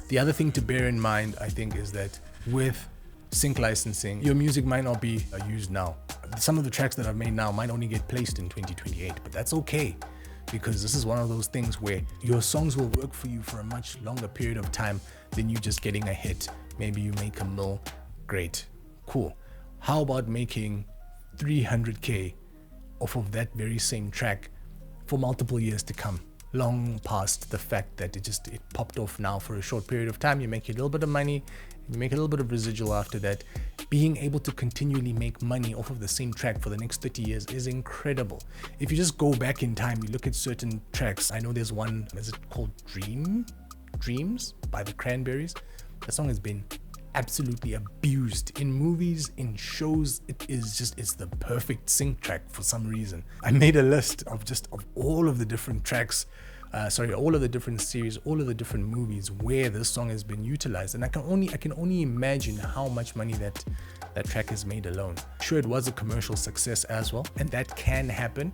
The other thing to bear in mind, I think, is that with sync licensing, your music might not be used now. Some of the tracks that I've made now might only get placed in 2028, but that's okay, because this is one of those things where your songs will work for you for a much longer period of time than you just getting a hit. Maybe you make a mil, great, cool. How about making 300k off of that very same track for multiple years to come? Long past the fact that it popped off now for a short period of time. You make a little bit of money, you make a little bit of residual after that. Being able to continually make money off of the same track for the next 30 years is incredible. If you just go back in time, you look at certain tracks. I know there's one, is it called Dreams by the Cranberries? That song has been absolutely abused in movies, in shows. It's the perfect sync track for some reason. I made a list of all of the different tracks, all of the different series, all of the different movies where this song has been utilized, and I can only imagine how much money that track has made alone. Sure, it was a commercial success as well, and that can happen,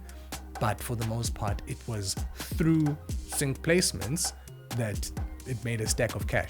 but for the most part, it was through sync placements that it made a stack of cash.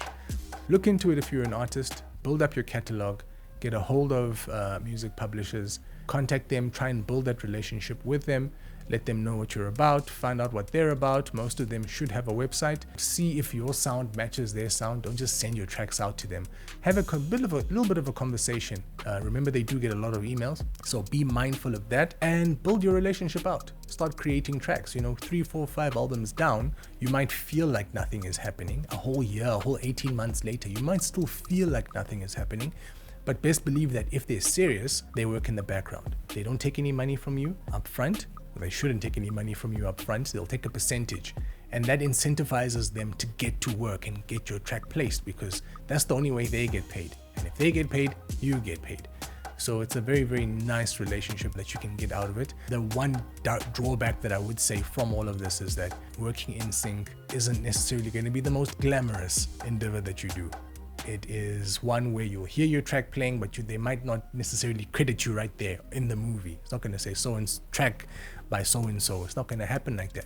Look into it if you're an artist, build up your catalog, get a hold of music publishers, contact them, try and build that relationship with them, let them know what you're about, find out what they're about. Most of them should have a website. See if your sound matches their sound. Don't just send your tracks out to them. Have a little bit of a conversation. Remember, they do get a lot of emails, so be mindful of that and build your relationship out. Start creating tracks. 3, 4, 5 albums down, you might feel like nothing is happening. A whole year, a whole 18 months later, you might still feel like nothing is happening. But best believe that if they're serious, they work in the background. They don't take any money from you up front. They shouldn't take any money from you up front. They'll take a percentage, and that incentivizes them to get to work and get your track placed, because that's the only way they get paid. And if they get paid, you get paid. So it's a very, very nice relationship that you can get out of it. The one drawback that I would say from all of this is that working in sync isn't necessarily going to be the most glamorous endeavor that you do. It is one where you'll hear your track playing, but they might not necessarily credit you right there in the movie. It's not going to say so-and-so track by so-and-so. It's not going to happen like that.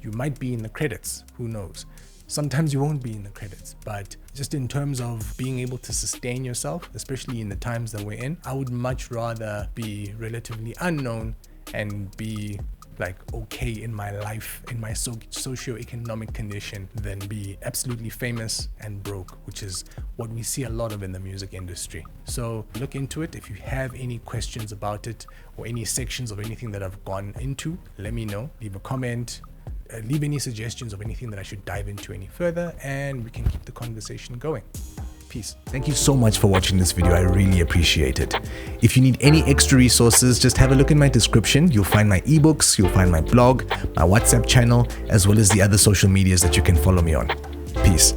You might be in the credits, who knows? Sometimes you won't be in the credits, but just in terms of being able to sustain yourself, especially in the times that we're in, I would much rather be relatively unknown and be okay in my life, in my socio-economic condition, than be absolutely famous and broke, which is what we see a lot of in the music industry. So look into it. If you have any questions about it or any sections of anything that I've gone into, let me know. Leave a comment, leave any suggestions of anything that I should dive into any further, and we can keep the conversation going. Peace. Thank you so much for watching this video. I really appreciate it. If you need any extra resources, just have a look in my description. You'll find my ebooks, you'll find my blog, my WhatsApp channel, as well as the other social medias that you can follow me on. Peace.